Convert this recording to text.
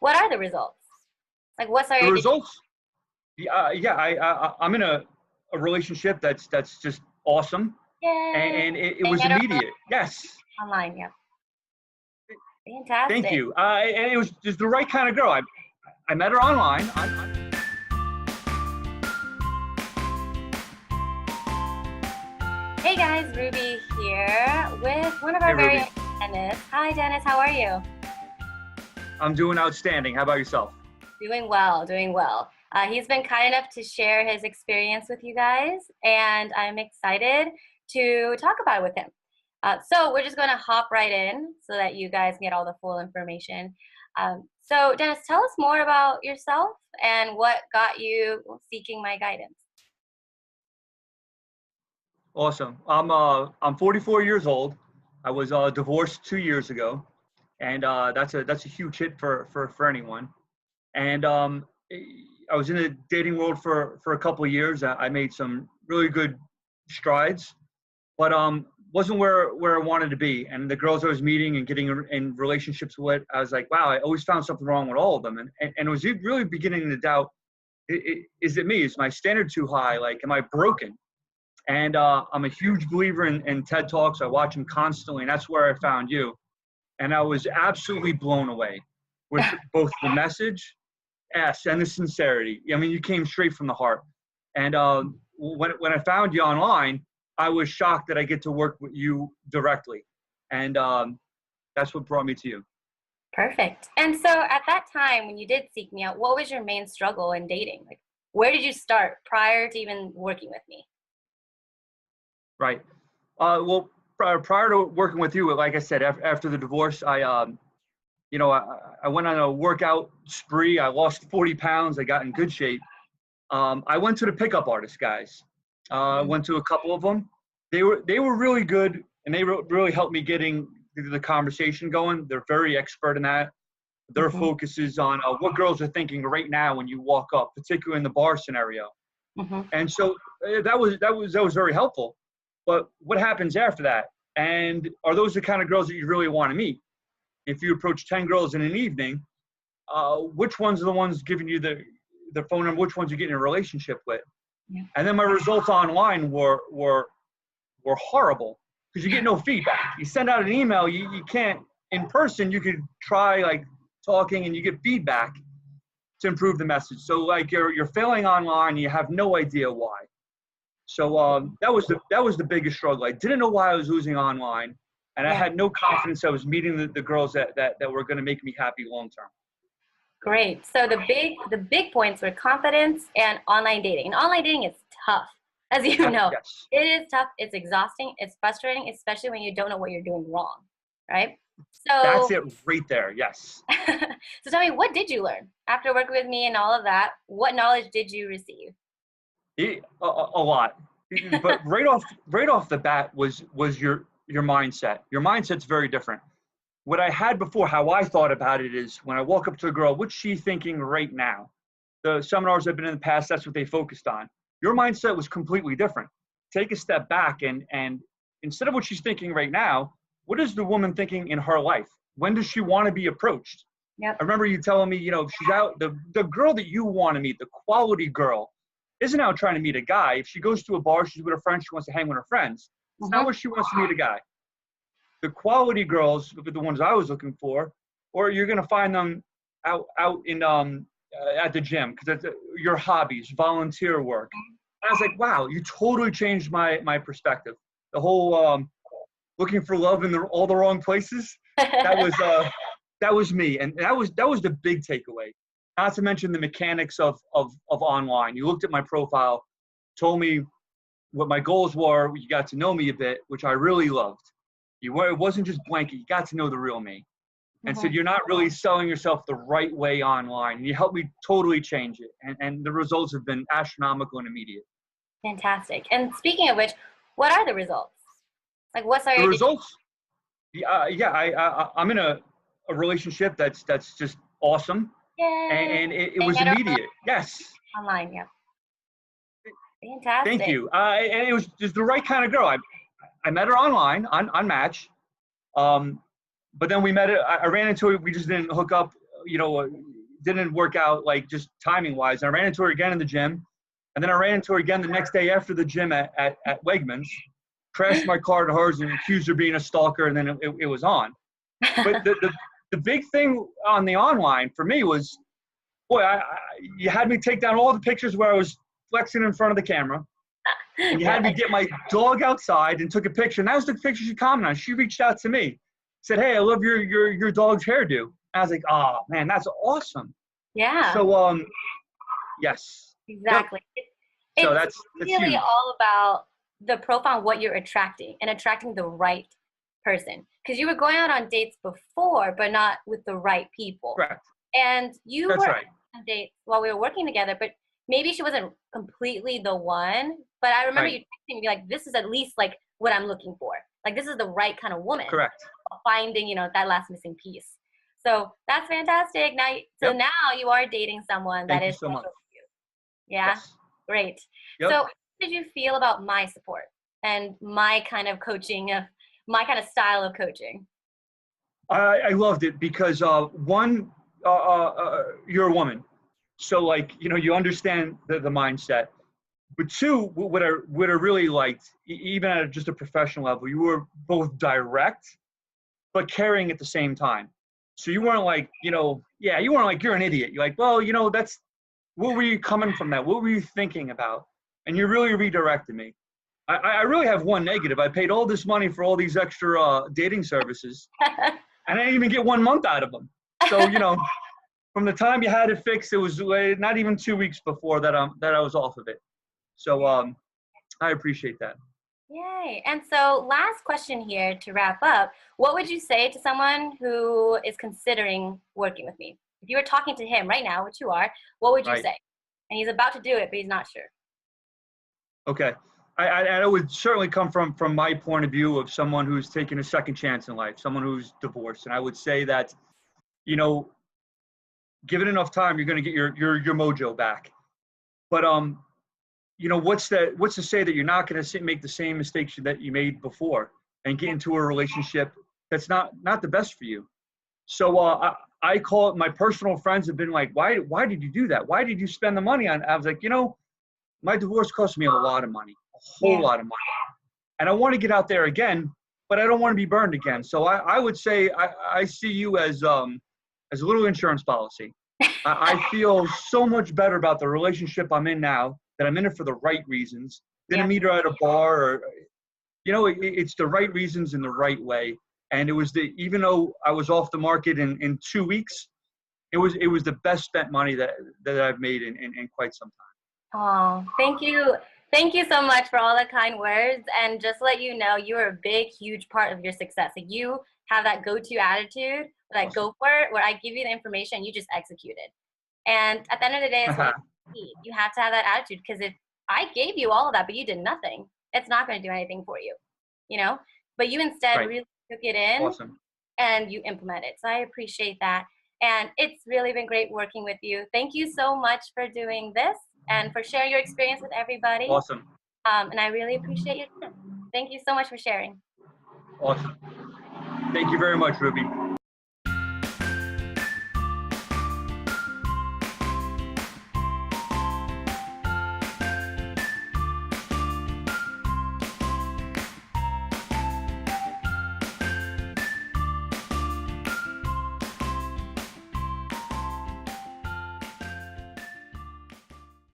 What are the results? Like, what The started to change? results, yeah, I'm in a relationship that's just awesome, Yay! and it They was met immediate. Yes, online. Yeah, thank fantastic. you. And it was just the right kind of girl. I met her online. Hey guys, Ruby here with one of Hey, our very Ruby. own Dennis. Hi Dennis, how are you? I'm doing outstanding. How about yourself? Doing well, doing well. He's been kind enough to share his experience with you guys, and I'm excited to talk about it with him. So we're just going to hop right in so that you guys get all the full information. So Dennis, tell us more about yourself and what got you seeking my guidance. Awesome. I'm 44 years old. I was divorced 2 years ago, and that's a huge hit for anyone. And I was in the dating world for a couple of years. I made some really good strides, but wasn't where I wanted to be. And the girls I was meeting and getting in relationships with, I was like, wow, I always found something wrong with all of them. And it was really beginning to doubt, is it me? Is my standard too high? Like, am I broken? And I'm a huge believer in TED Talks. I watch them constantly, and that's where I found you. And I was absolutely blown away with both the message, yes, and the sincerity. I mean, you came straight from the heart. And when I found you online, I was shocked that I get to work with you directly. And that's what brought me to you. Perfect. And so at that time when you did seek me out, what was your main struggle in dating? Like, where did you start prior to even working with me? Right. Well, prior to working with you, like I said, after the divorce, I went on a workout spree. I lost 40 pounds. I got in good shape. I went to the pickup artist guys. Mhm. Went to a couple of them. They were really good, and they really helped me getting the conversation going. They're very expert in that. Their Mhm. focus is on what girls are thinking right now when you walk up, particularly in the bar scenario. Mhm. And so that was very helpful. But what happens after that? And are those the kind of girls that you really want to meet? If you approach 10 girls in an evening, which ones are the ones giving you the phone number? Which ones you get in a relationship with? Yeah. And then my results online were horrible because you get no feedback. You send out an email, you can't in person. You could try like talking, and you get feedback to improve the message. So like you're failing online, you have no idea why. So that was the biggest struggle. I didn't know why I was losing online, and I Yeah. had no confidence I was meeting the girls that were going to make me happy long term. Great. So the big points were confidence and online dating. And online dating is tough, as you know. Yes, It is tough. It's exhausting. It's frustrating, especially when you don't know what you're doing wrong, right? that's So, it right there. Yes. so tell me, what did you learn after working with me and all of that? What knowledge did you receive? A lot. But right off the bat was your mindset. Your mindset's very different. What I had before, how I thought about it is when I walk up to a girl, what's she thinking right now? The seminars I've been in the past, that's what they focused on. Your mindset was completely different. Take a step back and instead of what she's thinking right now, what is the woman thinking in her life? When does she want to be approached? Yep. I remember you telling me, she's out, the girl that you want to meet, the quality girl, isn't out trying to meet a guy. If she goes to a bar, she's with her friends, she wants to hang with her friends. It's not Hmm. where she wants to meet a guy. The quality girls, the ones I was looking for, or you're gonna find them out in at the gym because that's your hobbies, volunteer work. And I was like, wow, you totally changed my perspective. The whole looking for love in all the wrong places. That was that was me, and that was the big takeaway. Not to mention the mechanics of online. You looked at my profile, told me what my goals were. You got to know me a bit, which I really loved. It wasn't just blanket. You got to know the real me, and said Hmm. you're not really selling yourself the right way online. And you helped me totally change it, and the results have been astronomical and immediate. Fantastic. And speaking of which, what are the results? Like, what The started to results, yeah, I'm in a relationship that's just awesome, Yay! and it They was met immediate. Yes, online. Yeah. thank Fantastic. you. And it was just the right kind of girl. I met her online on Match, but then we met. I ran into her. We just didn't hook up didn't work out like just timing wise. And I ran into her again in the gym. And then I ran into her again the next day after the gym at Wegmans, crashed my car to hers and accused her of being a stalker. And then it was on. But the big thing on the online for me was, boy, you had me take down all the pictures where I was flexing in front of the camera. And you had me get my dog outside and took a picture. And that was the picture she commented on. She reached out to me, said, "Hey, I love your dog's hairdo." I was like, "Oh man, that's awesome." Yeah. So yes. Exactly. Yep. It's So that's really huge. all about the profile, what you're attracting, and attracting the right person. Because you were going out on dates before, but not with the right people. Correct. And you That's were right. on dates while we were working together, but maybe she wasn't completely the one. But I remember Right. you texting me like, "This is at least like what I'm looking for. Like this is the right kind of woman." Correct. Finding, that last missing piece. So that's fantastic. Yep. Now you are dating someone Thank that you is so much. special to you. Yeah. Yes. Great. Yep. So how did you feel about my support and my kind of coaching, my kind of style of coaching? I loved it because one, you're a woman, so like you understand the mindset. But two, what I really liked, even at just a professional level, you were both direct but caring at the same time. So you weren't like, you weren't like, you're an idiot. You're like, well, that's, where were you coming from that? What were you thinking about? And you really redirected me. I really have one negative. I paid all this money for all these extra dating services, and I didn't even get 1 month out of them. So, from the time you had it fixed, it was not even 2 weeks before that I was off of it. So I appreciate that. Yay. And so last question here to wrap up, what would you say to someone who is considering working with me? If you were talking to him right now, which you are, what would you Right. say? And he's about to do it, but he's not sure. Okay. I would certainly come from my point of view of someone who's taking a second chance in life, someone who's divorced. And I would say that, give it enough time, you're going to get your mojo back. But, what's to say that you're not going to make the same mistakes that you made before and get into a relationship that's not the best for you? So I call it, my personal friends have been like, why did you do that? Why did you spend the money on? I was like, my divorce cost me a lot of money, a whole lot of money. And I want to get out there again, but I don't want to be burned again. So I would say I see you as a little insurance policy. I feel so much better about the relationship I'm in now, that I'm in it for the right reasons. Didn't meet her at a bar, or, it's the right reasons in the right way. And it was even though I was off the market in 2 weeks, it was the best spent money that I've made in quite some time. Oh, thank you. Thank you so much for all the kind words. And just to let you know, you are a big, huge part of your success. Like you have that go-to attitude, like go for it, where I give you the information, you just execute it. And at the end of the day, it's what you need. You have to have that attitude, because if I gave you all of that, but you did nothing, it's not going to do anything for you, But you instead really took it in and you implement it. So I appreciate that. And it's really been great working with you. Thank you so much for doing this and for sharing your experience with everybody. Awesome. And I really appreciate your time. Thank you so much for sharing. Awesome. Thank you very much, Ruby.